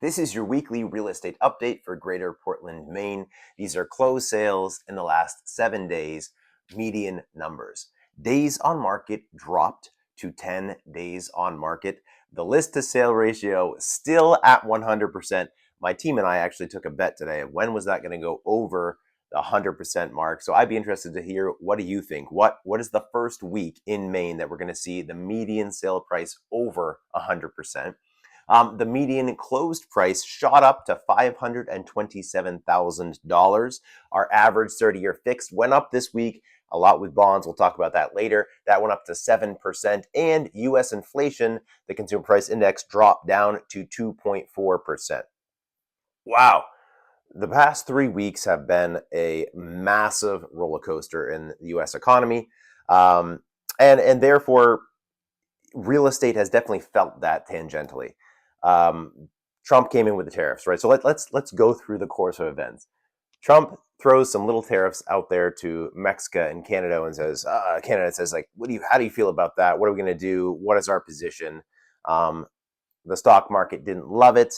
This is your weekly real estate update for Greater Portland, Maine. These are closed sales in the last 7 days, median numbers. Days on market dropped to 10 days on market. The list to sale ratio still at 100%. My team and I actually took a bet today of when was that going to go over the 100% mark. So I'd be interested to hear, what do you think? What is the first week in Maine that we're going to see the median sale price over 100%? The median closed price shot up to $527,000. Our average 30-year fixed went up this week, a lot with bonds. We'll talk about that later. That went up to 7%. And U.S. inflation, the consumer price index, dropped down to 2.4%. Wow. The past 3 weeks have been a massive roller coaster in the U.S. economy. And therefore, real estate has definitely felt that tangentially. Trump came in with the tariffs, right? So let's go through the course of events. Trump throws some little tariffs out there to Mexico and Canada and says, Canada says, like, how do you feel about that? What are we going to do? What is our position? The stock market didn't love it.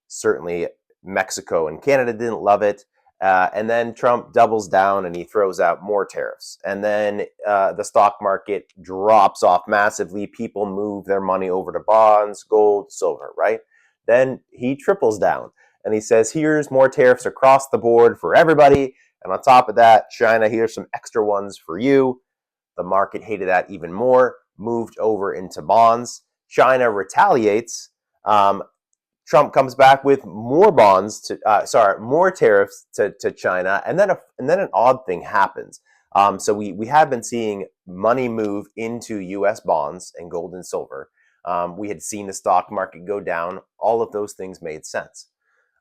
Certainly Mexico and Canada didn't love it. And then Trump doubles down and he throws out more tariffs. And then the stock market drops off massively. People move their money over to bonds, gold, silver, right? Then he triples down and he says, here's more tariffs across the board for everybody. And on top of that, China, here's some extra ones for you. The market hated that even more, moved over into bonds. China retaliates. Trump comes back with more more tariffs to China, and then an odd thing happens. So we have been seeing money move into U.S. bonds and gold and silver. We had seen the stock market go down. All of those things made sense.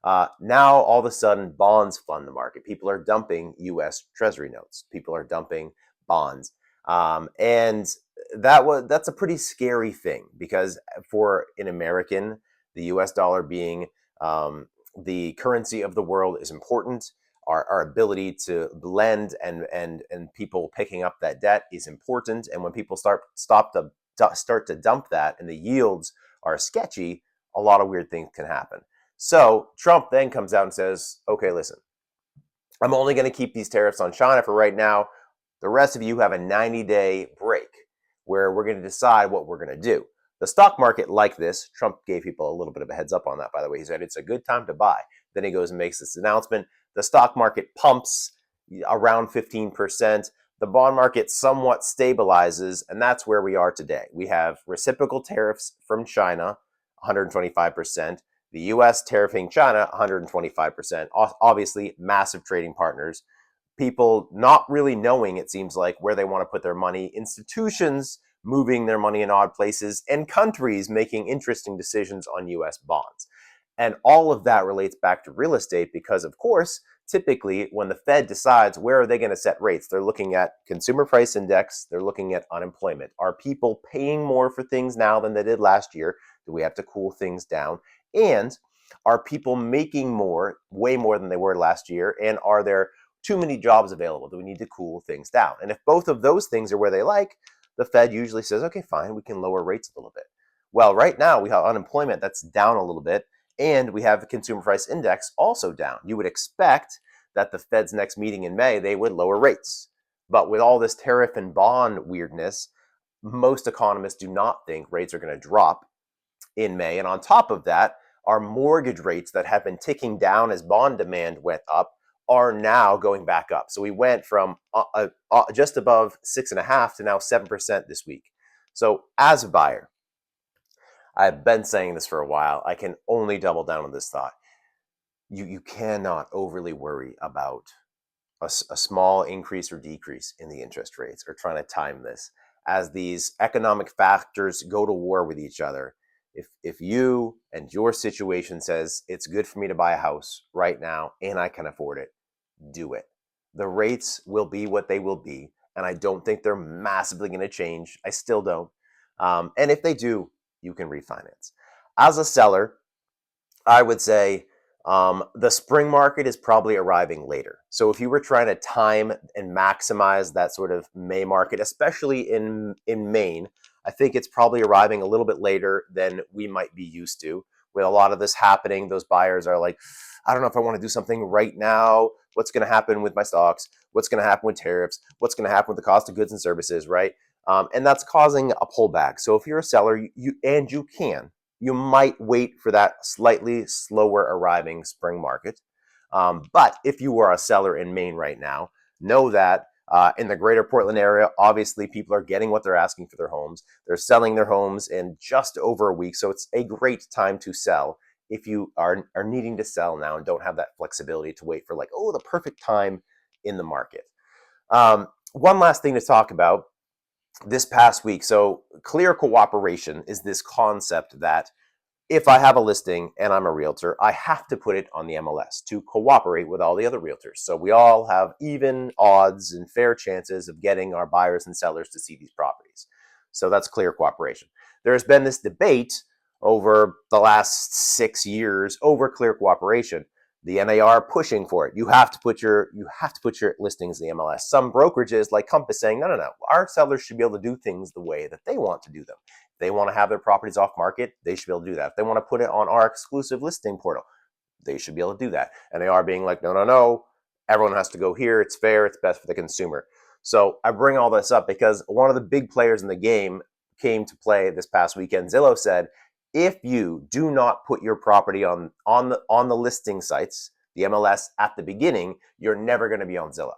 Now all of a sudden, bonds fund the market. People are dumping U.S. Treasury notes. People are dumping bonds, and that's a pretty scary thing, because for an American, the U.S. dollar being the currency of the world is important. Our ability to lend and people picking up that debt is important. And when people start to dump that and the yields are sketchy, a lot of weird things can happen. So Trump then comes out and says, okay, listen, I'm only going to keep these tariffs on China for right now. The rest of you have a 90-day break where we're going to decide what we're going to do. The stock market liked this. Trump gave people a little bit of a heads up on that, by the way. He said it's a good time to buy. Then he goes and makes this announcement. The stock market pumps around 15%. The bond market somewhat stabilizes, and that's where we are today. We have reciprocal tariffs from China, 125%. The U.S. tariffing China, 125%. Obviously, massive trading partners. People not really knowing, it seems like, where they want to put their money. Institutions moving their money in odd places, and countries making interesting decisions on U.S. bonds. And all of that relates back to real estate because, of course, typically when the Fed decides where are they going to set rates, they're looking at consumer price index, they're looking at unemployment. Are people paying more for things now than they did last year? Do we have to cool things down? And are people making more, way more than they were last year? And are there too many jobs available? Do we need to cool things down? And if both of those things are where they like, the Fed usually says, okay, fine, we can lower rates a little bit. Well, right now we have unemployment that's down a little bit, and we have the consumer price index also down. You would expect that the Fed's next meeting in May, they would lower rates. But with all this tariff and bond weirdness, most economists do not think rates are going to drop in May. And on top of that, our mortgage rates that have been ticking down as bond demand went up are now going back up. So we went from just above 6.5% to now 7% this week. So as a buyer, I've been saying this for a while. I can only double down on this thought. You cannot overly worry about a small increase or decrease in the interest rates or trying to time this, as these economic factors go to war with each other. If you and your situation says it's good for me to buy a house right now and I can afford it, do it. The rates will be what they will be, and I don't think they're massively going to change. I still don't. And if they do, you can refinance. As a seller, I would say the spring market is probably arriving later. So if you were trying to time and maximize that sort of May market, especially in Maine, I think it's probably arriving a little bit later than we might be used to. with a lot of this happening, those buyers are like, I don't know if I want to do something right now. What's going to happen with my stocks? What's going to happen with tariffs? What's going to happen with the cost of goods and services, right? And that's causing a pullback. So if you're a seller, you might wait for that slightly slower arriving spring market. But if you are a seller in Maine right now, know that in the greater Portland area, obviously people are getting what they're asking for their homes. They're selling their homes in just over a week. So it's a great time to sell if you are needing to sell now and don't have that flexibility to wait for the perfect time in the market. One last thing to talk about this past week. So clear cooperation is this concept that if I have a listing and I'm a realtor, I have to put it on the MLS to cooperate with all the other realtors. So we all have even odds and fair chances of getting our buyers and sellers to see these properties. So that's clear cooperation. There's been this debate over the last 6 years over clear cooperation. The NAR pushing for it. You have to put your listings in the MLS. Some brokerages like Compass saying, no, our sellers should be able to do things the way that they want to do them. If they want to have their properties off market, they should be able to do that. If they want to put it on our exclusive listing portal, they should be able to do that. And they are being like, no, everyone has to go here. It's fair. It's best for the consumer. So I bring all this up because one of the big players in the game came to play this past weekend. Zillow said, if you do not put your property on the listing sites, the MLS at the beginning, you're never going to be on Zillow.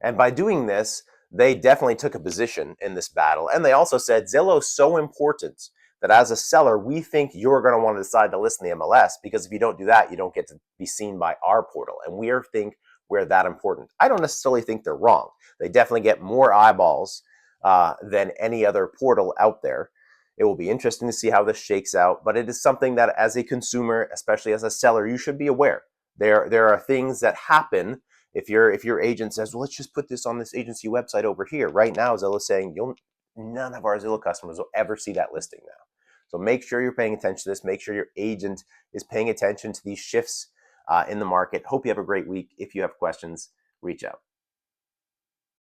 And by doing this, they definitely took a position in this battle. And they also said Zillow's so important that as a seller, we think you're going to want to decide to list in the MLS, because if you don't do that, you don't get to be seen by our portal. And we think we're that important. I don't necessarily think they're wrong. They definitely get more eyeballs than any other portal out there. It will be interesting to see how this shakes out, but it is something that as a consumer, especially as a seller, you should be aware. There are things that happen if your agent says, well, let's just put this on this agency website over here. Right now, Zillow is saying none of our Zillow customers will ever see that listing now. So make sure you're paying attention to this. Make sure your agent is paying attention to these shifts in the market. Hope you have a great week. If you have questions, reach out.